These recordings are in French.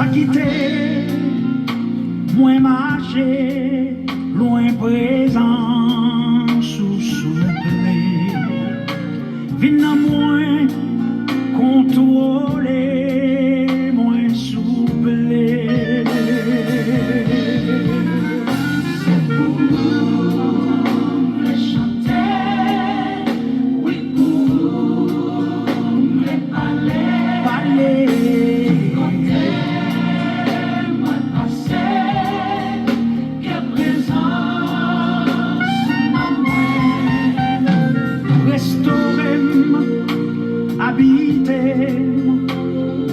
pas quitter, moins marcher, loin présent, sous souple. Vin moins contrôler, moins souple.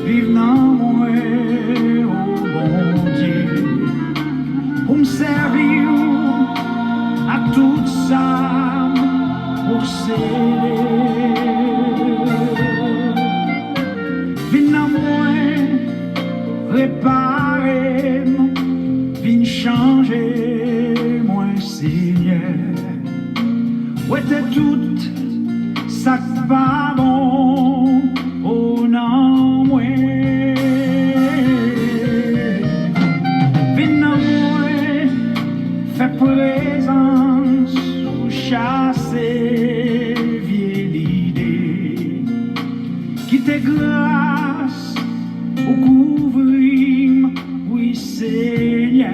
Vive dans moi, oh bon Dieu, pour me servir à tout ça, pour céder. Vive dans moi, réparer, vive changer, moi Seigneur. Ouais, t'es tout ça qui va bon. Oh non, moi, viens moi, fais présence ou chasser vieille idée, qui te grâce ou couvrir, oui Seigneur.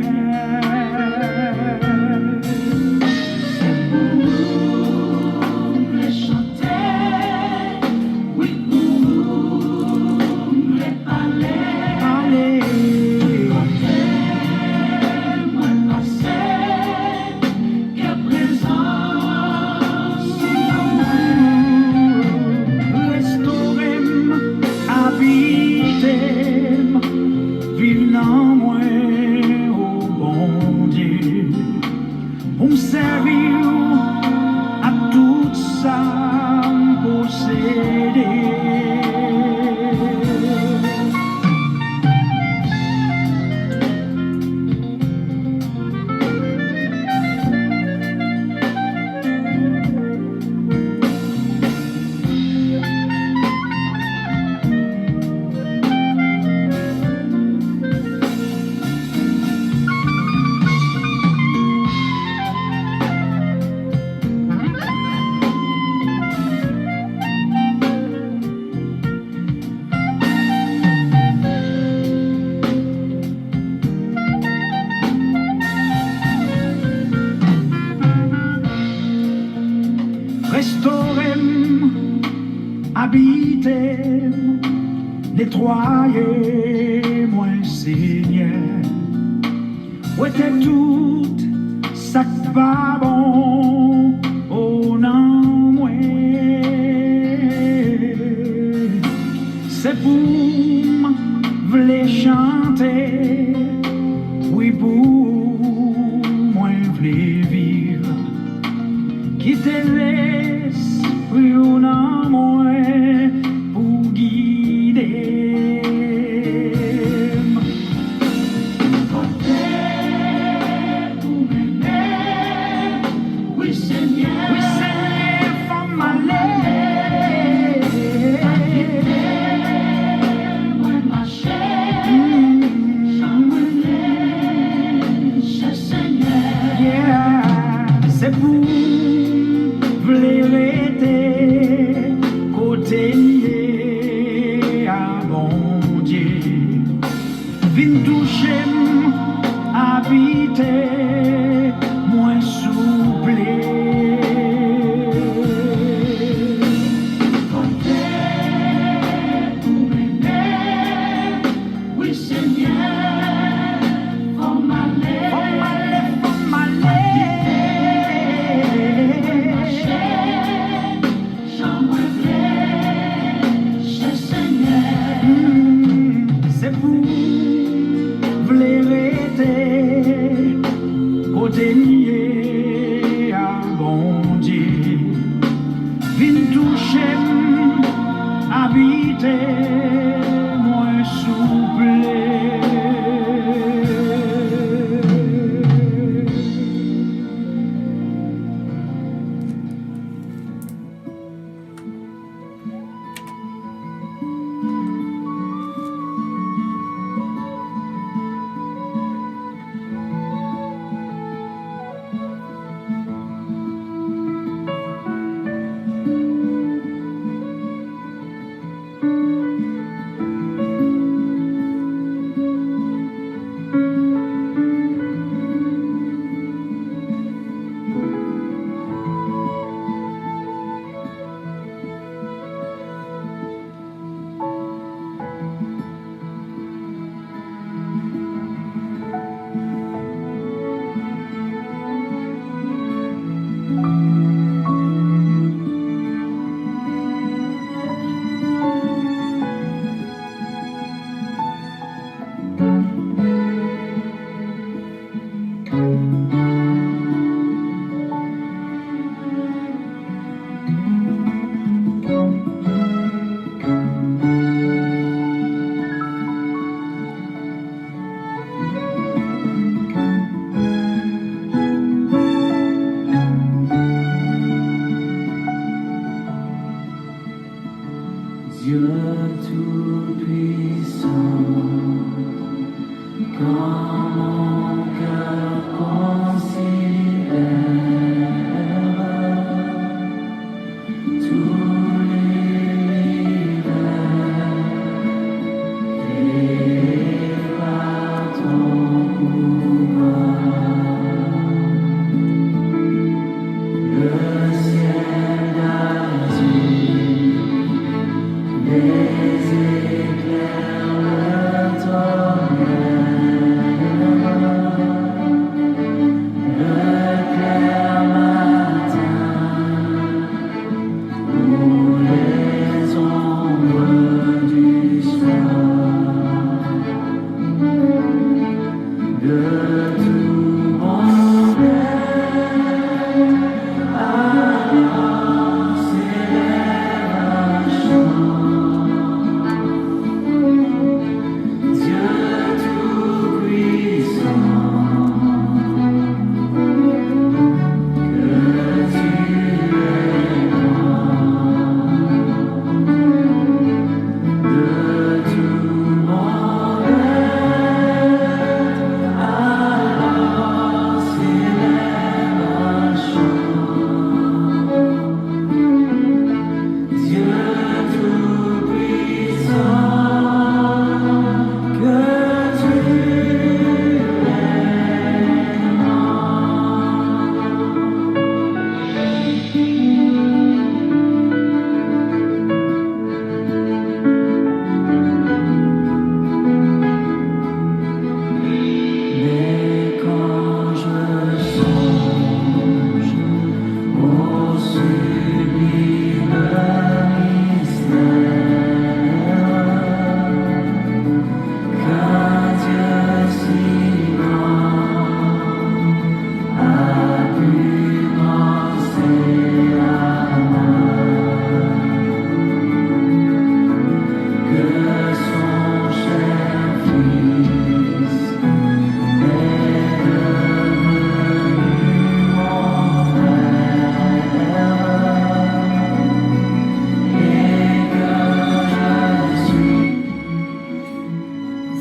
Vive dans moi, oh bon Dieu, pour me servir à tout ça, posséder. Restaurez-moi, habitez-moi, nettoyez-moi, Seigneur. Ouais, t'es tout, ça qui va bon, oh non, moi. C'est pour v'lais chanter, oui, pour moi, v'lais vivre, qui te laisse plus en moi pour guider. Pour m'aimer, oui Seigneur, faut m'aller. Moi marcher, j'en ce Seigneur. Yeah, c'est pour côté lié à bon Dieu, vin toucher, habiter, moins souple. Pour m'aimer, oui Seigneur, faut m'aller, faut m'aller. C'est pour v'lais rester côté lié à bon Dieu, vin toucher, habiter, moins souple.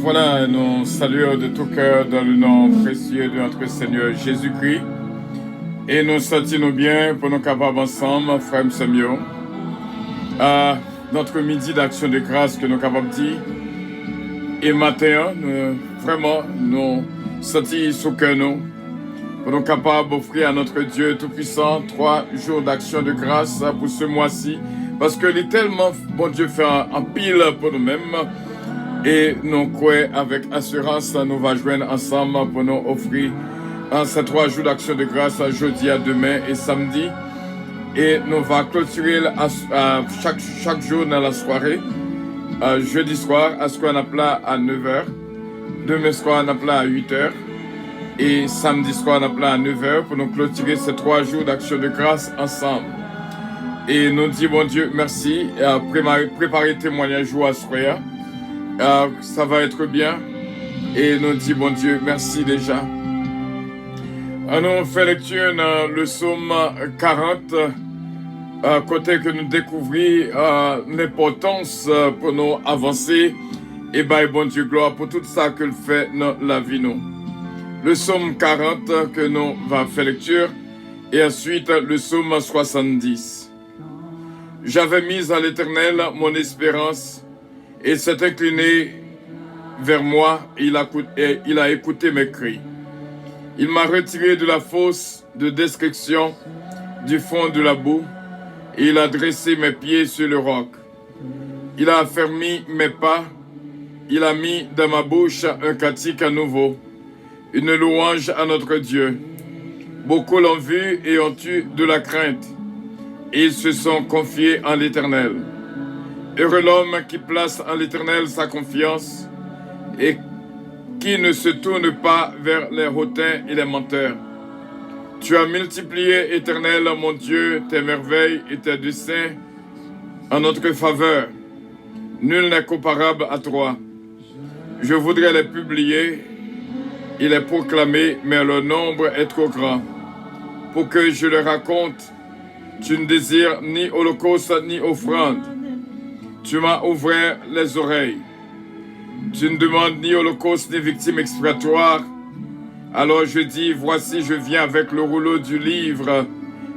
Voilà, nous saluons de tout cœur dans le nom précieux de notre Seigneur Jésus-Christ. Et nous sentons bien pour nous capables ensemble, frère Samuel, à notre midi d'action de grâce que nous capables de dire. Et matin, vraiment, nous sentons sous cœur nous, pour nous capables d'offrir à notre Dieu Tout-Puissant 3 jours d'action de grâce pour ce mois-ci. Parce que il est tellement bon Dieu fait un pile pour nous-mêmes. Et nous croyons avec assurance, nous va joindre ensemble pour nous offrir ces 3 jours d'action de grâce, jeudi, à demain et samedi. Et nous va clôturer chaque jour dans la soirée. Jeudi soir, à ce qu'on appelle à 9h. Demain soir, on appelle à 8h. Et samedi soir, on appelle à 9h pour nous clôturer ces 3 jours d'action de grâce ensemble. Et nous disons, bon Dieu, merci. Préparer témoignage à ce soir. Ça va être bien. Et nous disons, bon Dieu, merci déjà. Nous faisons lecture dans le psaume 40, côté que nous découvrons l'importance pour nous avancer. Et bon Dieu, gloire pour tout ça que fait dans la vie. Nous. Le psaume 40 que nous va faire lecture. Et ensuite le psaume 70. J'avais mis à l'Éternel mon espérance. Et s'est incliné vers moi, et il a écouté mes cris. Il m'a retiré de la fosse de destruction, du fond de la boue, et il a dressé mes pieds sur le roc. Il a affermi mes pas, il a mis dans ma bouche un cantique à nouveau, une louange à notre Dieu. Beaucoup l'ont vu et ont eu de la crainte, et ils se sont confiés en l'Éternel. Heureux l'homme qui place en l'Éternel sa confiance et qui ne se tourne pas vers les hautains et les menteurs. Tu as multiplié, Éternel, mon Dieu, tes merveilles et tes desseins en notre faveur. Nul n'est comparable à toi. Je voudrais les publier et les proclamer, mais leur nombre est trop grand. Pour que je le raconte, tu ne désires ni holocauste ni offrande. Tu m'as ouvert les oreilles. Tu ne demandes ni holocauste ni victime expiatoire. Alors je dis, voici, je viens avec le rouleau du livre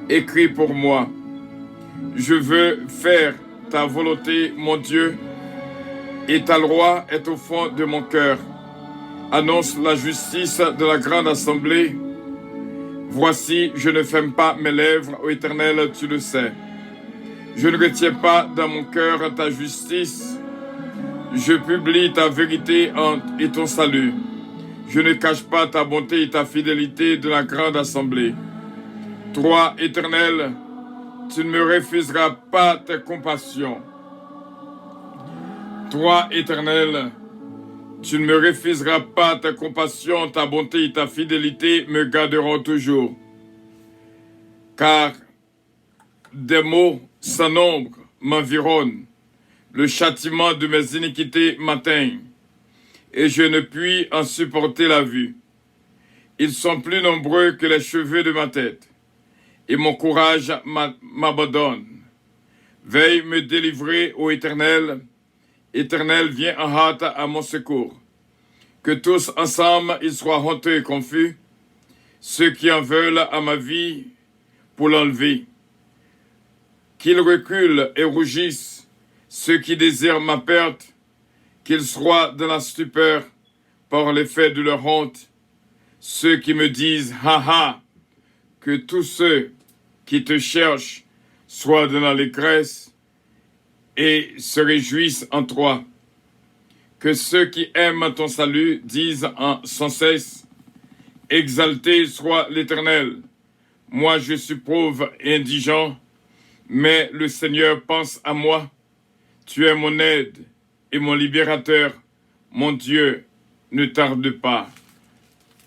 écrit pour moi. Je veux faire ta volonté, mon Dieu, et ta loi est au fond de mon cœur. Annonce la justice de la grande assemblée. Voici, je ne ferme pas mes lèvres, ô Éternel, tu le sais. Je ne retiens pas dans mon cœur ta justice. Je publie ta vérité et ton salut. Je ne cache pas ta bonté et ta fidélité de la grande assemblée. Toi, Éternel, tu ne me refuseras pas tes compassions. Toi, Éternel, Tu ne me refuseras pas, ta compassion, ta bonté et ta fidélité me garderont toujours. Car des maux sans nombre m'environnent, le châtiment de mes iniquités m'atteigne, et je ne puis en supporter la vue. Ils sont plus nombreux que les cheveux de ma tête, et mon courage m'abandonne. Veille me délivrer, ô Éternel. Éternel, viens en hâte à mon secours. Que tous ensemble ils soient honteux et confus, ceux qui en veulent à ma vie pour l'enlever. Qu'ils reculent et rougissent, ceux qui désirent ma perte, qu'ils soient dans la stupeur par l'effet de leur honte, ceux qui me disent « Ha ha !» Que tous ceux qui te cherchent soient dans l'allégresse et se réjouissent en toi. Que ceux qui aiment ton salut disent sans cesse « Exalté soit l'Éternel ! Moi je suis pauvre et indigent, mais le Seigneur pense à moi. Tu es mon aide et mon libérateur. Mon Dieu, ne tarde pas. »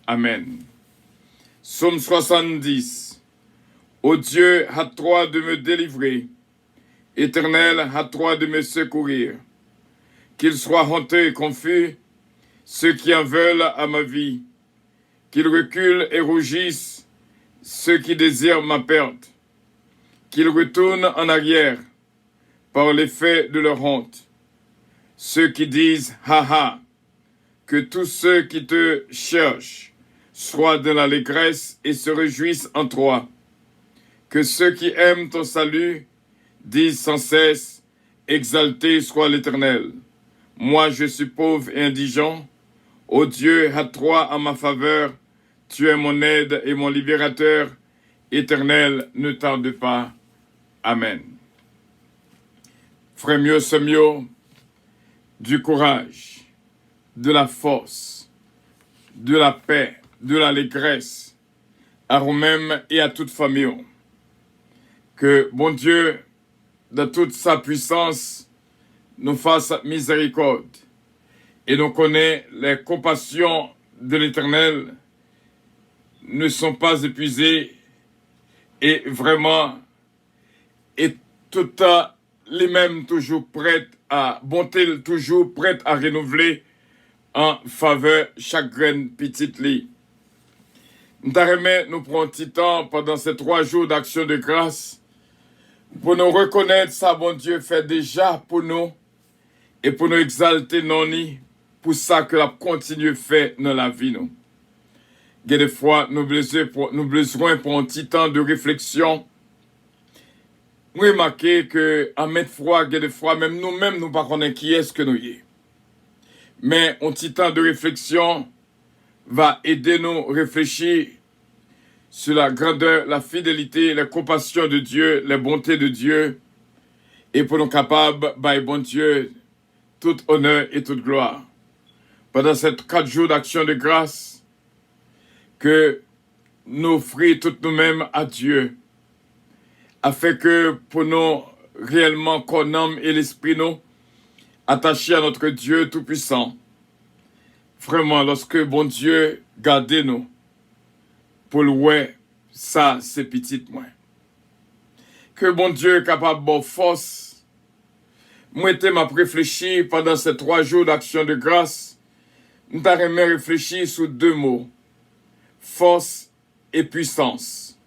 Amen. Psaume 70. Ô Dieu, hâte-toi de me délivrer. Éternel, hâte-toi de me secourir. Qu'ils soient honteux et confus, ceux qui en veulent à ma vie. Qu'ils reculent et rougissent, ceux qui désirent ma perte. Qu'ils retournent en arrière par l'effet de leur honte. Ceux qui disent « Ha ha !» Que tous ceux qui te cherchent soient dans l'allégresse et se réjouissent en toi. Que ceux qui aiment ton salut disent sans cesse « Exalté soit l'Éternel ! Moi je suis pauvre et indigent. Ô Dieu, hâte-toi en ma faveur. Tu es mon aide et mon libérateur. Éternel, ne tarde pas. Amen. Frère mio, sœur mio, du courage, de la force, de la paix, de l'allégresse, à vous-même et à toute famille. Que bon Dieu, de toute sa puissance, nous fasse miséricorde et nous connaît les compassions de l'Éternel ne sont pas épuisées et vraiment et toutes les mêmes toujours prêtes à bonté, toujours prêtes à renouveler en faveur chaque graine petite lit. Nous prenons un petit temps pendant ces 3 jours d'action de grâce pour nous reconnaître ça, bon Dieu, fait déjà pour nous et pour nous exalter non ni pour ça que la continue fait dans la vie nous. Il y a des fois nous besoin pour un petit temps de réflexion. Remarquez que à maintes fois, il y a des fois même nous-mêmes nous pas connaissons qui est-ce que nous y est. Mais un petit temps de réflexion va aider nous à réfléchir sur la grandeur, la fidélité, la compassion de Dieu, la bonté de Dieu, et pour nous capables, by bon Dieu, tout honneur et toute gloire. Pendant ces 4 jours d'action de grâce, que nous offrir toutes nous-mêmes à Dieu, afin que pour nous réellement qu'on âme et l'esprit nous attachés à notre Dieu Tout-Puissant. Vraiment, lorsque bon Dieu garde nous, pour le ouais, ça c'est petit moins. Que bon Dieu est capable de force. Moi, je m'a réfléchi pendant ces 3 jours d'action de grâce. Nous avons réfléchi sur 2 mots. Force et puissance.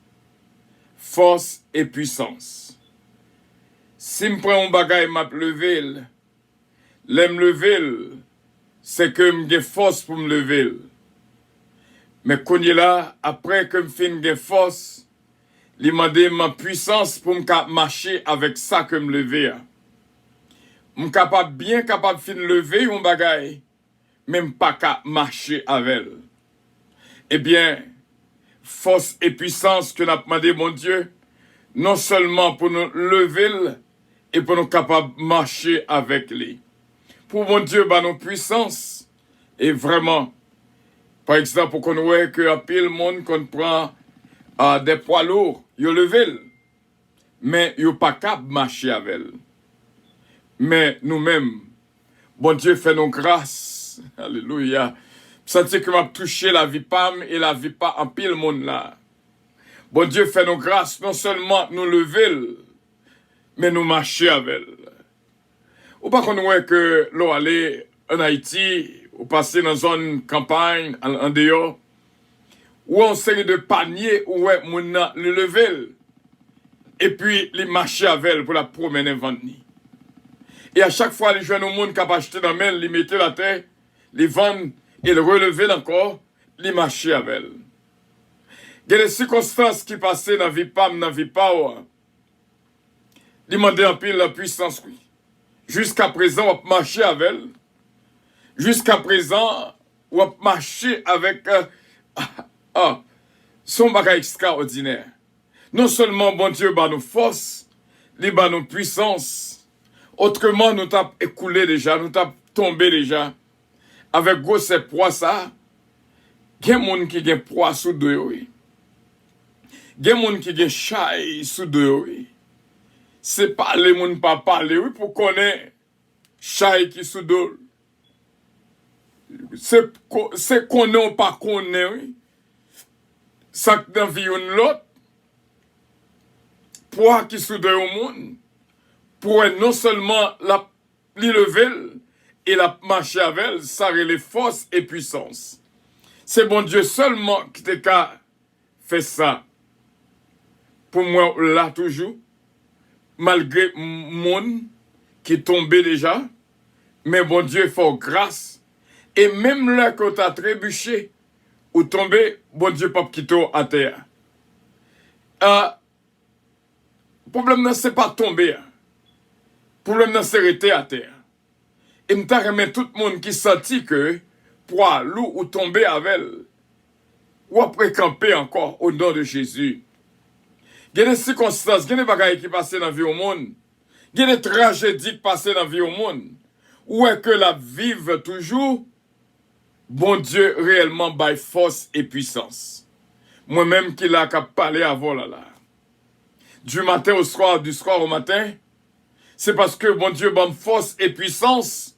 Force et puissance. Si je prends un bagage et je lever, l'aime lever, c'est que j'ai force pour me lever. Mais quand il est là, après que je finis force, il m'a demandé ma puissance pour me marcher avec ça que je me lever. Je suis bien capable de lever mon bagage, même pas qu'à marcher avec elle. Eh bien, force et puissance que nous demandé, mon Dieu, non seulement pour nous lever et pour nous capables de marcher avec lui. Pour mon Dieu, bah, nos puissances, et vraiment, par exemple, pour qu'on voit que à pile monde qu'on prend des poids lourds, ils levé, mais ils pas capable de marcher avec elle. Mais nous-mêmes, bon Dieu fait nos grâces grâce. Alléluia. Senti que m'a touché la vie pam et la vie pas en pile monde là. Bon Dieu fait nos grâces, non seulement nous lever, mais nous marcher avec elle. Ou pas qu'on voit que l'on allait en Haïti, ou passer dans une zone campagne, en dehors, ou on série de paniers, où ouais, moun nan le lever, et puis les marcher avec elle pour la promener vendre. Et à chaque fois, les jeunes au monde qui ont acheté dans la main, les mettaient la terre, les vendre et le relever encore, les marcher avec elle. Il y a des circonstances qui passaient dans la vie PAM, dans la vie PAO. Ils demandaient un peu la puissance, oui. Jusqu'à présent, on a marché avec elle. Jusqu'à présent, on a marché avec son bagage extraordinaire. Non seulement, bon Dieu, bah nous force, il bah nous puissance. Autrement, nous t'avons écoulé déjà, nous t'avons tombé déjà. Avec gros ces poids, ça, il y a des gens qui ont poids sous deux, oui. Il y a des gens qui ont chaille sous deux, oui. C'est pas les gens pas parler, oui, pour connaître chaille qui sous deux. C'est qu'on ou pas qu'on est, oui. Ça qui dans vie l'autre, poids qui sous deux au monde, pour non seulement la lever et la marcher avec elle, ça les forces et puissance. C'est bon Dieu seulement qui t'a fait ça. Pour moi, là, toujours, malgré monde qui est tombé déjà, mais bon Dieu fait grâce. Et même là, quand tu as trébuché ou tombé, bon Dieu pas quitter à terre. Le problème, c'est pas tomber. Le problème, c'est rester à terre. Et m'ta remet tout le monde qui sentit que, pour loup ou tomber avec elle, ou après camper encore au nom de Jésus. Il y a des circonstances, il y a des bagailles qui passent dans la vie au monde. Il y a des tragédies qui passent dans la vie au monde. Où est que la vive toujours, bon Dieu réellement by force et puissance. Moi-même qui l'a parlé avant là. Du matin au soir, du soir au matin, c'est parce que bon Dieu donne force et puissance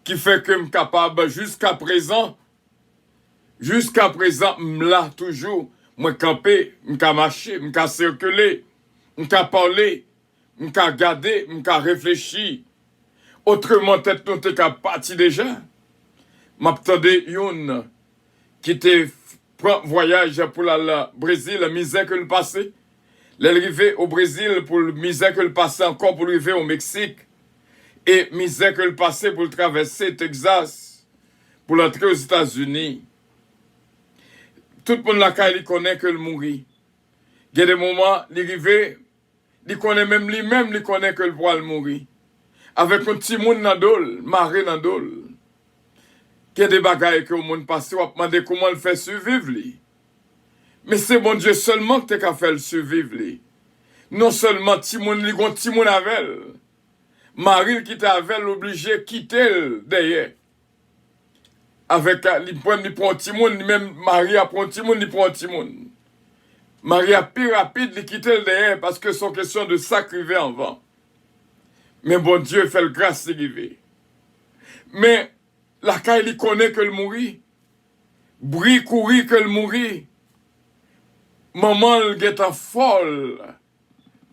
qui fait que je suis capable jusqu'à présent, là toujours, moi camper, moi marcher, moi circuler, moi parler, moi regarder, moi réfléchir. Autrement, tête nous t'es parti déjà. M'attendais une qui était prend voyage pour le Brésil, la misère que le passé. L'arrivée au Brésil pour le misère que le passé encore pour arriver au Mexique. Et misère que le passé pour traverser Texas, pour l'entrer aux États-Unis. Tout le monde là, il connaît que le mourit. Il y a des moments, l'arrivée, il connaît même lui-même, il connaît que le poil mourir. Avec un petit monde dans dol, maré dans dol. Il y a des bagailles que le monde passe, on va demander comment le fait survivre. Mais c'est bon Dieu seulement que tu as fait le survivre. Non seulement petit monde, il y a un petit monde avec elle. Marie qui t'a avec elle, obligé de quitter derrière. Avec, il prend un petit monde, même Marie a pris un petit monde, il prend un petit monde. Marie a plus rapide, il quitte le derrière parce que c'est une question de sacrifier en vent. Mais bon Dieu fait le grâce d'arriver. Mais la caille, il connaît que le mourit. Brie courir que le mourit. Maman, elle est folle.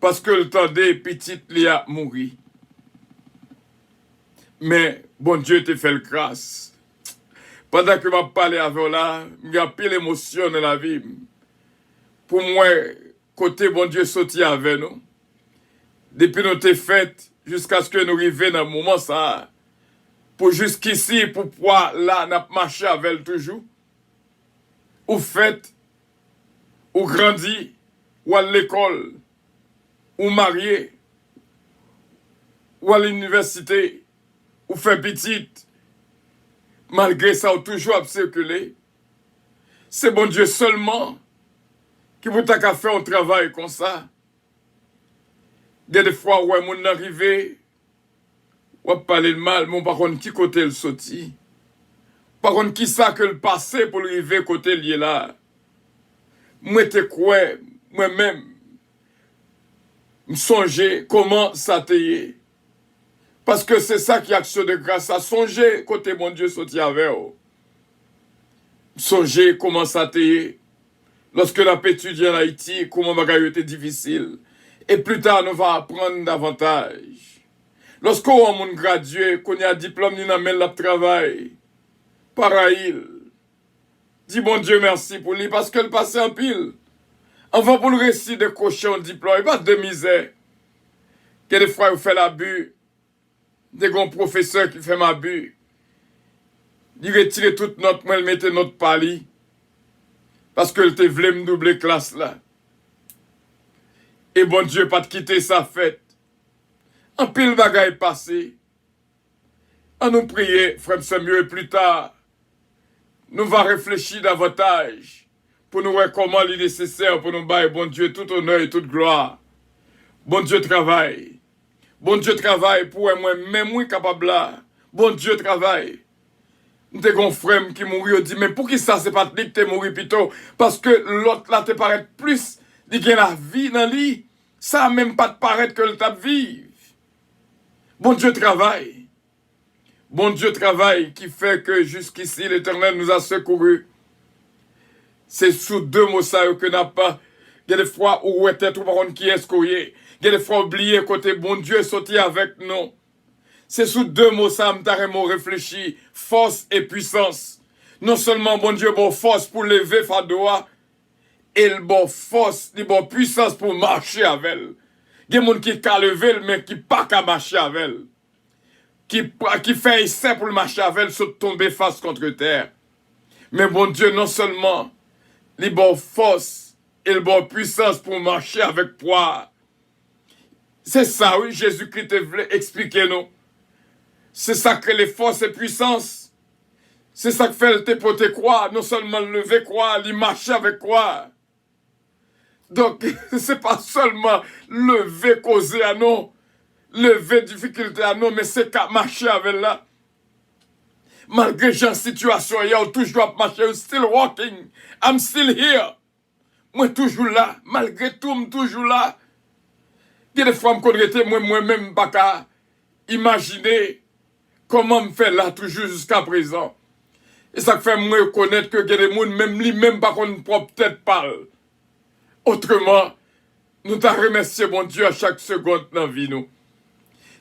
Parce que le temps des petites, il a mouru. Mais bon Dieu te fait le grâce. Pendant que je parle avec là, il y a pile d'émotions dans la vie. Pour moi, côté bon Dieu sorti avec nous. Depuis notre fête, jusqu'à ce que nous arrivions dans le moment ça. Pour jusqu'ici, pour pouvoir là, nous marcher avec elle toujours. Ou fête, ou grandi, ou à l'école, ou marié, ou à l'université, ou fait petite. Malgré ça, ou toujours à circuler. C'est bon Dieu seulement qui vous t'a fait un travail comme ça. Il y a des fois où on arrive, on parler de mal, mais par contre, qui côté le sorti? Par contre, qui ça que le passé pour arriver côté lié là? Moi, te quoi, moi-même, me songer comment ça t'est. Parce que c'est ça qui est action de grâce. À songer côté mon Dieu sorti avec vous. Songez comment ça t'est. Lorsque la étudié en Haïti, comment bagaille était difficile. Et plus tard, nous va apprendre davantage. Lorsqu'on a mon gradué, qu'on a un diplôme, nous amène le travail. Pareil. Dis bon Dieu merci pour lui parce qu'elle passe en pile. Enfin pour le récit de cochon diplôme, pas de misère. Que des fois, il fait l'abus. Des grands professeurs qui fait m'abus. Il retire toute note, moi, il mettait notre pali. Parce que te voulait me doubler classe là. Et bon Dieu, pas de quitter sa fête. En pile bagaille passé. On nous prier, frère Samuel, et plus tard, nous va réfléchir davantage pour nous voir comment il est nécessaire pour nous bailler, bon Dieu, tout honneur et toute gloire. Bon Dieu travaille. Bon Dieu travaille pour moi, même moi capable là. Bon Dieu travaille. M'te gon frère qui mourit, dit, mais pour qui ça, c'est pas lui qui t'es mouru plutôt? Parce que l'autre là te paraît plus, il gagne la vie dans lui. Ça même pas te paraître que le tape vive. Bon Dieu travaille. Bon Dieu travaille qui fait que jusqu'ici l'Éternel nous a secourus. C'est sous deux mots ça que n'a pas. Il y a des fois où était tout par qui est couillé. Il y a des fois oublié côté bon Dieu sorti avec nous. C'est sous deux mots ça m'taremo réfléchi. Force et puissance. Non seulement bon Dieu bon force pour lever Fadoa. Et le bon force, le bon puissance pour marcher avec elle. Il y a des gens qui peuvent lever mais qui ne peuvent pas marcher avec elle. Qui fait essai pour le marcher avec elle, se tomber face contre terre. Mais bon Dieu, non seulement les bonnes forces et les bonnes puissances pour marcher avec poids. C'est ça, oui, Jésus-Christ voulait expliquer nous. C'est ça que les forces et puissances. C'est ça que fait le te croire, non seulement le lever croire, le marcher avec quoi. Donc, c'est pas seulement lever causer à nous, lever difficulté à nous, mais c'est qu'à marcher avec là. Malgré la situation, il y a toujours marché, I'm still walking, I'm still here. Moi toujours là, malgré tout, je toujours là. Il y a des fois, moi-même, pas qu'à imaginer comment me fait là toujours jusqu'à présent. Et ça fait moi connaître que des gens, même lui-même, pas qu'on peut-être parle. Autrement, nous t'en remercier, mon Dieu, à chaque seconde dans la vie, nous.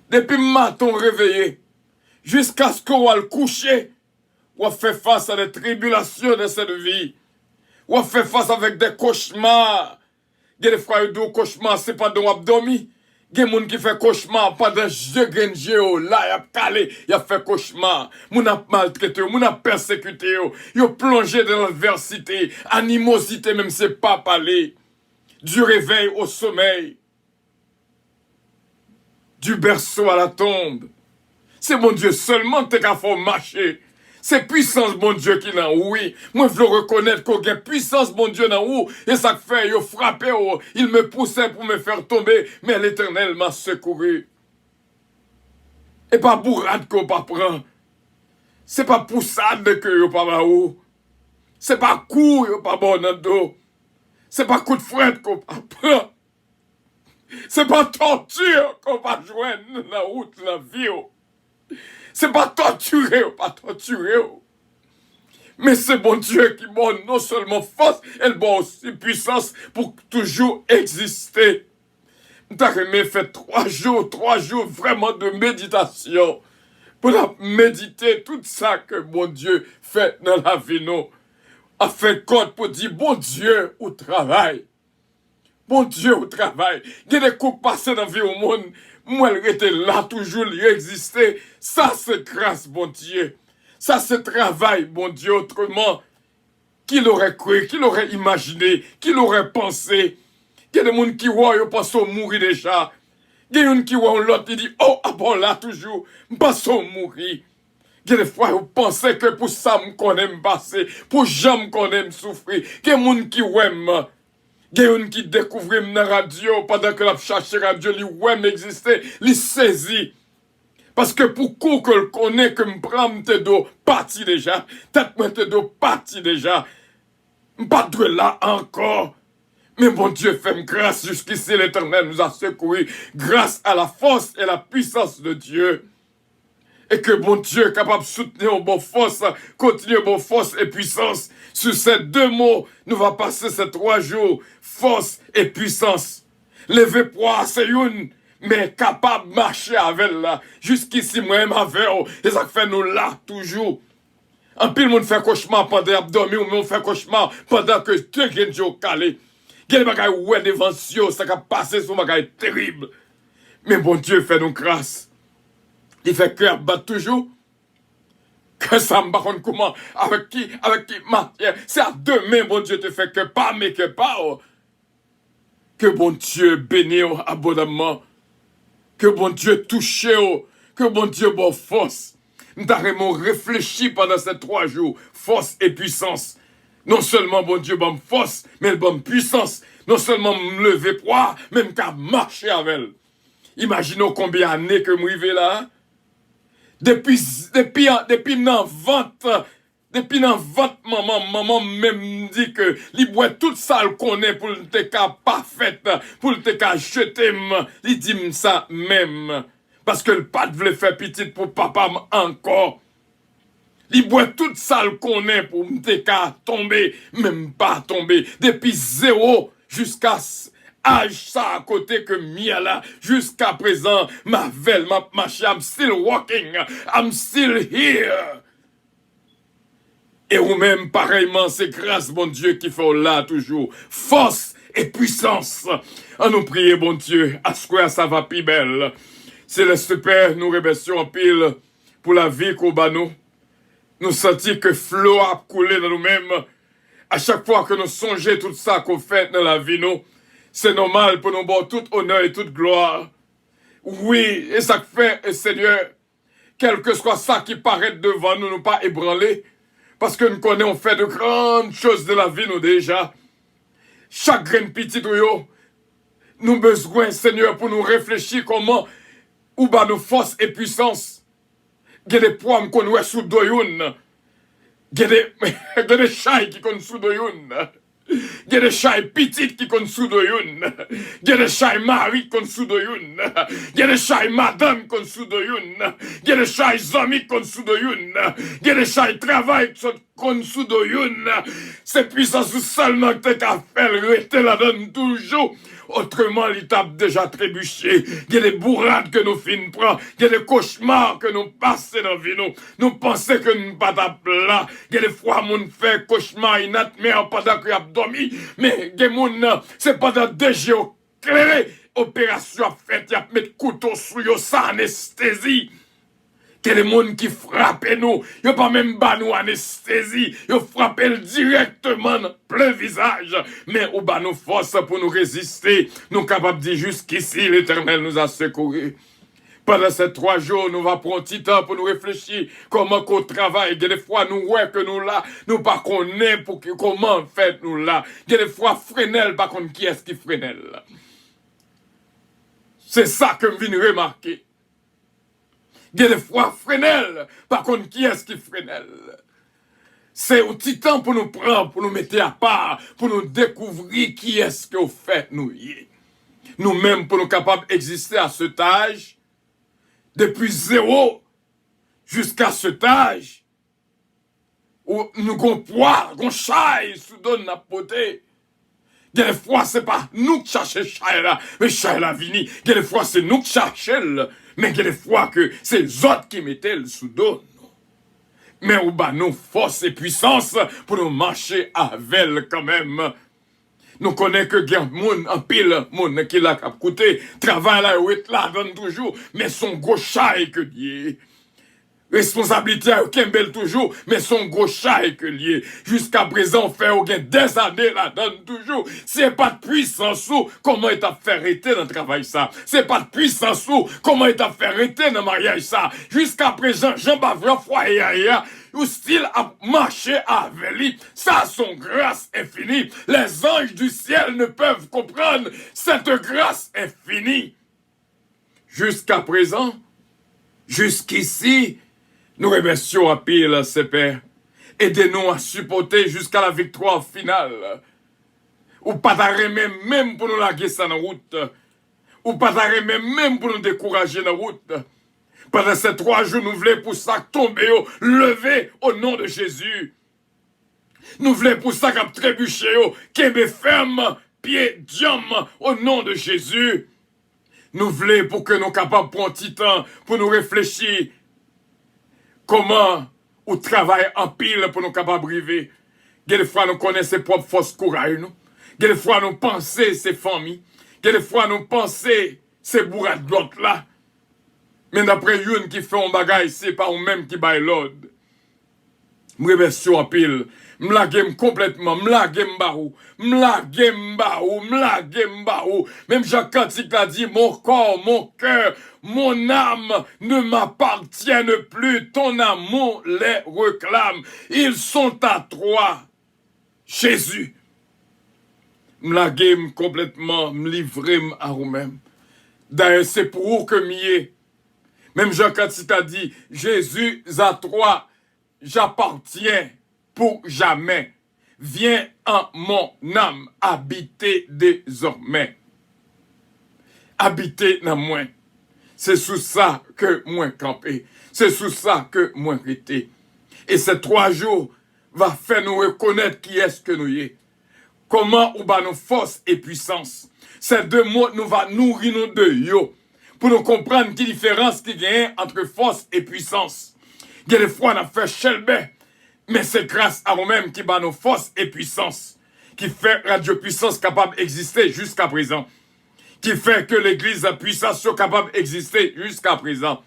Depuis matin réveillé, jusqu'à ce qu'on va le coucher, on fait face à des tribulations de cette vie. On fait face avec des cauchemars. Il y a des fois, des cauchemars, c'est pas dans l'abdomen. Il y a des gens qui font cauchemar pendant que je là, il a calé, il a fait cauchemar. Moun a maltraité, moun a persécuté, il a plongé dans l'adversité, animosité, même c'est pas parler. Du réveil au sommeil. Du berceau à la tombe. C'est mon Dieu seulement qui a fait marcher. C'est puissance, mon Dieu, qui n'a oui. Moi, je veux reconnaître qu'il y a puissance, mon Dieu, dans où. Et ça fait, il frappé, il me poussait pour me faire tomber. Mais l'Éternel m'a secouru. Et pas bourrade qu'on pas prend. C'est pas poussade que yo pas là-haut. C'est pas coup, yo pas bon dans dos. C'est pas coup de fouette qu'on pas prend. C'est pas torture qu'on va joindre dans la route, dans la vie. C'est pas torturer, pas torturer. Mais c'est bon Dieu qui m'a non seulement force, elle m'a aussi puissance pour toujours exister. T'as remis fait 3 jours vraiment de méditation. Pour méditer tout ça que mon Dieu fait dans la vie, nous. A fait compte pour dire, bon Dieu, au travail. Bon Dieu, au travail. Il y a des coups passés dans la vie au monde. Moi, elle était là, toujours, il existait. Ça, c'est grâce, bon Dieu. Ça, c'est travail, bon Dieu. Autrement, qui l'aurait cru, qui l'aurait imaginé, qui l'aurait pensé. Il y a des gens qui voient, ils pensent mourir déjà. Il y a des gens qui voient l'autre, ils disent, oh, ah bon, là, toujours, je pense mourir. Il y a des fois, vous pensez que pour ça, je connais me passer, pour jamais connais me souffrir. Il y a des gens qui m'aiment. Il y a des gens qui découvrent dans la radio, pendant que la cherche radio, ils m'aiment exister, ils saisissent. Parce que pour que je connais que je prends tes dos parti déjà, tête tes dos parti déjà, je pas de là encore. Mais mon Dieu, fais-moi grâce jusqu'ici, l'Éternel nous a secourus, grâce à la force et la puissance de Dieu. Et que bon Dieu est capable de soutenir bon force, continuer bon force et puissance. Sur ces deux mots, nous allons passer ces 3 jours. Force et puissance. Lever poids, c'est une, mais capable de marcher avec là. Jusqu'ici, moi-même avec eux. Et ça fait nous là, toujours. En pile, monde fait cauchemar pendant l'abdomen, ou on fait cauchemar pendant que Dieu vient au calé. Il y a des bagailles ouais devant Dieu, ça a passé sur des bagailles terribles. Mais bon Dieu fait nous grâce. Il fait cœur battre toujours. Que ça me baronne comment, avec qui, c'est à demain, bon Dieu te fait que pas, mais que pas. Oh. Que bon Dieu bénisse abondamment. Que bon Dieu touche. Oh. Que bon Dieu bon force. Nous avons réfléchi pendant ces 3 jours. Force et puissance. Non seulement bon Dieu bon force, mais bonne puissance. Non seulement me lever poids, même qu'à marcher avec elle. Imaginons combien d'années que je suis là. Depuis dans vente, maman même dit que li boit toute ça le connaît pour le te cas parfaite, pour le te cas jeter, il dit ça même. Parce que le pas voulait faire petit pour papa encore. Il boit toute ça le connaît pour me te cas tomber, même pas tomber. Depuis 0 jusqu'à âge ça à côté que Mia là, jusqu'à présent, ma velle, ma chérie, I'm still walking, I'm still here. Et ou même pareillement, c'est grâce, bon Dieu, qui fait là toujours. Force et puissance. À nous prier, bon Dieu, à ce que ça va plus belle. Céleste Père, nous remercions en pile pour la vie qu'on bat nous. Nous sentis que flot a coulé dans nous-mêmes. À chaque fois que nous songeons tout ça qu'on fait dans la vie, nous, c'est normal pour nous voir tout honneur et toute gloire. Oui, et ça fait, Seigneur, quel que soit ça qui paraît devant nous, nous pas ébranler. Parce que nous connaissons, fait de grandes choses de la vie, nous déjà. Chaque grain petit, nous besoin, Seigneur, pour nous réfléchir comment, ou bas nos forces et puissances. Il y a des poids qu'on voit sous doyoun. Il y a des chais qui sont sous doyoun. Il y a des chais petites qui sont sous doyoun. Il y a des chais mari qui sont sous doyoun. Il y a des chais madame qui sont sous doyoun. Il y a des chais amis qui sont sous doyoun. Il y a des chais travail qui sont sous doyoun. C'est puissance seulement que tu as fait rester là-dedans toujours. Autrement, l'étape déjà trébuché. Il y a des bourrades que nous finissons. Il y a des cauchemars que nous passons dans la vie. Nous pensons que nous ne sommes pas là. Il y a des fois, nous fait cauchemar inatmère pendant que nous avons dormi. Mais, c'est pendant 2 jours clairs. Opération faite, il y a mis couteau sous yo, sans anesthésie. Il y a des gens qui frappent nous. Ils n'ont pas même pas nous anesthésie. Ils frappent directement dans plein visage. Mais ils ont nous force pour nous résister. Nous sommes capables de dire jusqu'ici, l'Éternel nous a secourus. Pendant ces 3 jours, nous allons prendre un petit temps pour nous réfléchir comment qu'on travaille. Il y a des fois, nous voyons que nous là, nous ne connaissons pas comment on fait nous là. Il y a des fois, Fresnel, par contre, qui est-ce qui Fresnel? C'est ça que je viens de remarquer. Il y a des fois Fresnel, par contre, qui est-ce qui Fresnel? C'est un petit temps pour nous prendre, pour nous mettre à part, pour nous découvrir qui est-ce que vous faites nous y. Nous-mêmes, pour nous capables d'exister à cet âge, depuis 0 jusqu'à cet âge, où nous avons poids, nous avons chaille, sous donne la potée. Il y a des fois, c'est pas nous qui cherchons chaille là, mais chaille la vini. Il y a des fois, c'est nous qui cherchons. Mais il y a des fois que c'est les autres qui mettaient le sous-don. Mais ou bah nous force et puissance pour nous marcher avec elle quand même. Nous connaissons que il y a moun en pile, moun qui l'a coûté, travail là, ou est là, donne toujours, mais son gros chaille que lié. Responsabilité à Kembel toujours, mais son gros chaille que lié. Jusqu'à présent, on fait des années là, donne toujours. C'est pas de puissance ou, comment il t'a fait arrêter dans le travail ça? C'est pas de puissance ou, comment il t'a fait arrêter dans le mariage ça? Jusqu'à présent, Jean-Bavra foyer, ou style à marcher avec lui, ça son grâce infinie. Les anges du ciel ne peuvent comprendre cette grâce infinie. Jusqu'à présent, jusqu'ici, nous remercions à pile, ces pères. Aidez-nous à supporter jusqu'à la victoire finale. Ou pas d'arrêt même pour nous larguer ça dans la route. Ou pas d'arrêt même pour nous décourager dans la route. Pendant ces 3 jours, nous voulons pour ça tomber, lever au nom de Jésus. Nous voulons pour ça qu'on trébuché, qui est ferme, pied, diam, au nom de Jésus. Nous voulons pour que nous capables de prendre un petit temps pour nous réfléchir comment on travaille en pile pour nous capables de arriver. Des fois, nous connaissons ses propres forces courage, nous. Des fois, nous pensons ses familles. Des fois, nous pensons ces bourrades de l'autre là. Mais d'après une qui fait un bagage, c'est pas nous-mêmes qui baille l'ordre. Je remercie en pile. M'lagem complètement, m'lagem barou, Même Jacques Cantique a dit, mon corps, mon cœur, mon âme ne m'appartiennent plus, ton amour les réclame. Ils sont à toi, Jésus. M'lagem complètement, m'livrem à vous-même. D'ailleurs, c'est pour vous que m'y Même Jacques Cantique a dit, Jésus à toi, j'appartiens pour jamais. Viens en mon âme habiter désormais. Habiter dans moi. C'est sous ça que moi camper. C'est sous ça que moi rester. Et ces 3 jours va faire nous reconnaître qui est-ce que nous y est. Comment ou nos forces et puissance. Ces 2 mots nous va nourrir nous de yo. Pour nous comprendre qui différence qui vient entre force et puissance. Il y a des fois on a fait chelbet. Mais c'est grâce à nous-mêmes qui bat nos forces et puissances, qui fait Radio Puissance capable d'exister jusqu'à présent, qui fait que l'Église puissance soit capable d'exister jusqu'à présent,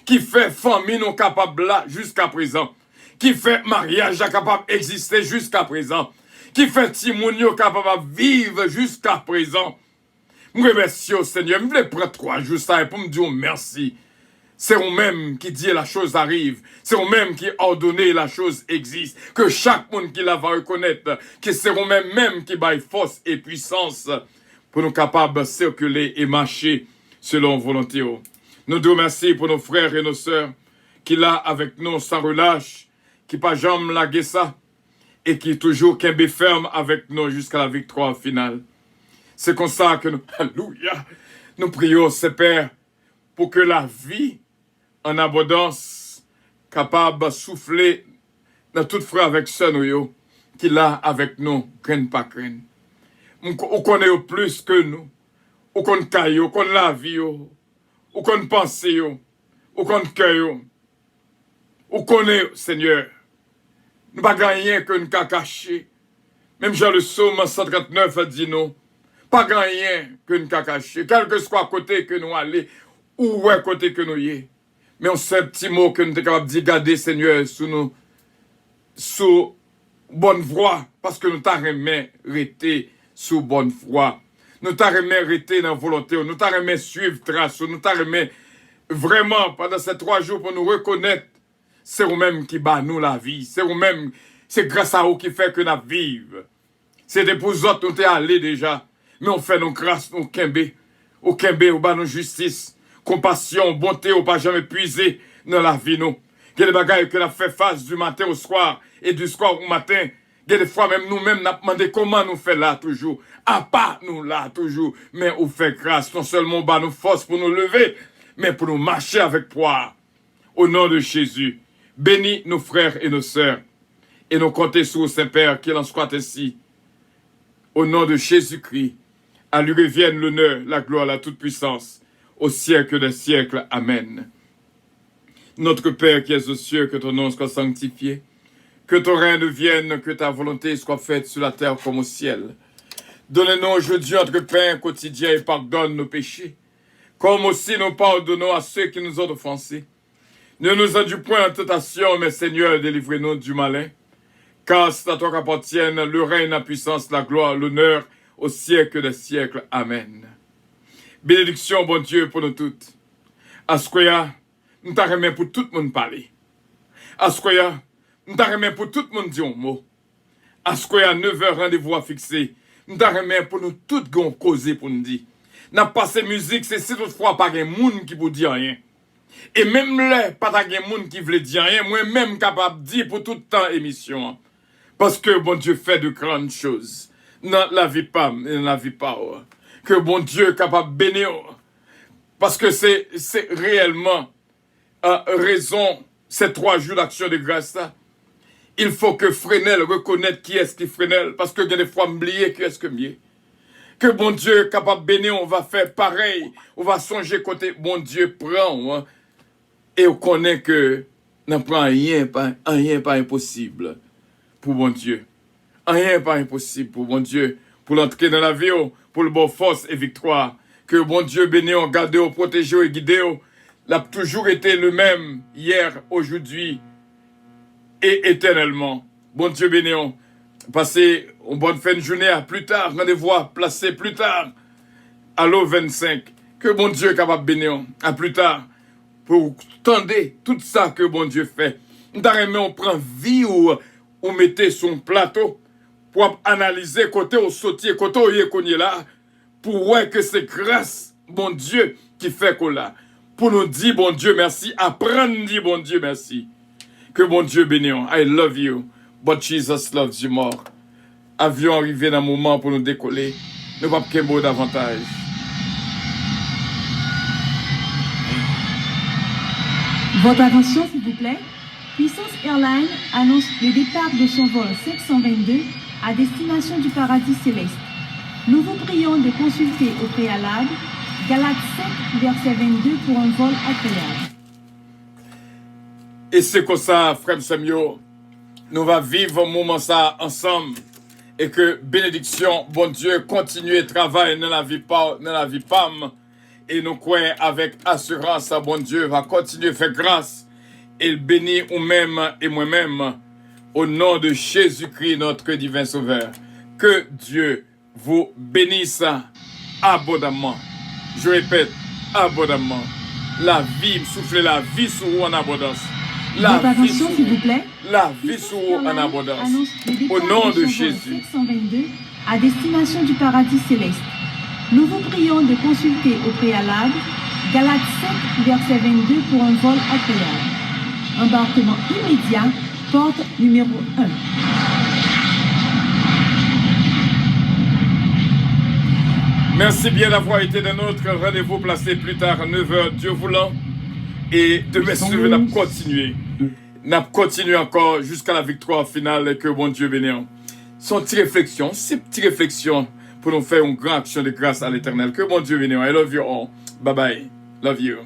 qui fait famille non capable là jusqu'à présent, qui fait mariage capable d'exister jusqu'à présent, qui fait timonio capable de vivre jusqu'à présent. Je remercie au Seigneur, je voulais prendre 3 jours ça pour me dire merci. C'est vous-même qui dit la chose arrive. C'est vous-même qui ordonnez la chose existe. Que chaque monde qui la va reconnaître. Que c'est vous-même qui baille force et puissance pour nous capables de circuler et marcher selon volonté. Nous te remercions pour nos frères et nos sœurs qui là avec nous sans relâche, qui pas jamais lagué ça et qui toujours qu'un ferme avec nous jusqu'à la victoire finale. C'est comme ça que nous, alléluia, nous prions, Père, pour que la vie en abondance, capable de souffler dans tout frère avec ce nous, qui là avec nous, craigne pas craigne. On connaît plus que nous. On connaît caille, on connaît la vie, on connaît penser, on connaît cœur. On connaît, Seigneur. Nous pas gagner que nous cacher. Même Jean le Psaume 139 a dit non. Pas gagner que nous cacher. Quel que soit côté que nous allons, ou ouais côté que nous y est. Mais on sait un petit mot que nous sommes capables de garder, Seigneur, sous bonne voie, parce que nous t'arrêtons rester sous bonne foi. Nous t'arrêtons rester dans la volonté, nous t'arrêtons suivre trace, nous t'arrêtons vraiment pendant ces 3 jours pour nous reconnaître, c'est vous-même qui bat nous la vie, c'est vous-même, c'est grâce à vous qui fait que nous vivons. C'était pour nous autres, nous t'es allés déjà, mais on fait nos grâces, nos kembe, au bas nos justice. Compassion, bonté, ou pas jamais puiser dans la vie, nous. Il y a des bagailles que l'on fait face du matin au soir, et du soir au matin. Il y a des fois, même nous-mêmes, nous demandé comment nous fait là toujours. À part nous là toujours. Mais on fait grâce, non seulement bas nos forces pour nous lever, mais pour nous marcher avec poids. Au nom de Jésus, bénis nos frères et nos sœurs. Et nous comptons sur le Saint-Père, qu'il en soit ainsi. Au nom de Jésus-Christ, à lui revienne l'honneur, la gloire, la toute-puissance. Au siècle des siècles. Amen. Notre Père qui es aux cieux, que ton nom soit sanctifié, que ton règne vienne, que ta volonté soit faite sur la terre comme au ciel. Donne-nous aujourd'hui notre pain quotidien et pardonne nos péchés, comme aussi nous pardonnons à ceux qui nous ont offensés. Ne nous induis point en tentation, mais Seigneur, délivrez-nous du malin, car c'est à toi qu'appartiennent le règne, la puissance, la gloire, l'honneur, au siècle des siècles. Amen. Bénédiction, bon Dieu, pour nous toutes. Ascoya, nous t'arrêtons pour tout le monde parler. Ascoya, nous t'arrêtons pour tout le monde dire un mot. Ascoya, 9h, rendez-vous à fixer. Nous t'arrêtons pour nous toutes causer pour nous dire. N'a pas ces musiques, c'est si toutefois pas un monde qui vous dit rien. Et même là, pas un monde qui veut dire rien, moi-même capable de dire pour tout le temps émission. Parce que bon Dieu fait de grandes choses. Dans la vie pas, dans la vie pas. Que bon Dieu est capable de bénir. Parce que c'est réellement raison, ces 3 jours d'action de grâce là, il faut que Fresnel reconnaisse qui est-ce qui Fresnel, parce que il y a des fois oublier qui est-ce que mieux. Que bon Dieu capable de bénir, on va faire pareil, on va songer côté bon Dieu prend, hein, et on connaît que n'en prend rien pas impossible pour bon Dieu. Rien pas impossible pour bon Dieu, pour l'entrer dans la vie, pour le bon force et victoire. Que bon Dieu bénisse, garde, protège et guide. L'a toujours été le même hier, aujourd'hui et éternellement. Bon Dieu bénisse. Passez une bonne fin de journée, à plus tard. Rendez-vous à placer plus tard. Allo 25. Que bon Dieu est capable de bénir. À plus tard. Pour tendre tout ça que bon Dieu fait. On prend vie ou mettez son plateau pour analyser côté au sautier, côté au yékonye là. Pour voir que c'est grâce, bon Dieu, qui fait qu'on l'a. Pour nous dire bon Dieu merci. Apprendre dire bon Dieu merci. Que bon Dieu bénisse. I love you. But Jesus loves you more. Avion arrivé dans le moment pour nous décoller. Ne pas qu'un beau davantage. Votre attention, s'il vous plaît. Puissance Airlines annonce le départ de son vol 722 à destination du paradis céleste. Nous vous prions de consulter au préalable Galates 5, verset 22 pour un vol agréable. Et c'est comme ça, frère Samuel, nous va vivre un moment ça ensemble. Et que bénédiction, bon Dieu, continue à travailler dans la vie PAM. Et nous croyons avec assurance, bon Dieu va continuer à faire grâce. Et bénir nous-mêmes et moi-même. Au nom de Jésus-Christ, notre divin Sauveur. Que Dieu vous bénisse abondamment. Je répète, abondamment. La vie, soufflez la vie sur vous en abondance. Votre attention, s'il vous plaît. La vie sur vous en abondance. Au nom de Jésus. 722 à destination du paradis céleste. Nous vous prions de consulter au préalable Galates 5, verset 22 pour un vol agréable. Embarquement immédiat, porte numéro 1. Merci bien d'avoir été dans notre rendez-vous placé plus tard à 9h, Dieu voulant. Et demain, si nous allons continuer. Nous continuer encore jusqu'à la victoire finale et que bon Dieu bénisse. Son petite réflexion, ces petites réflexions pour nous faire une grande action de grâce à l'Éternel. Que bon Dieu bénisse. I love you all. Bye bye. Love you.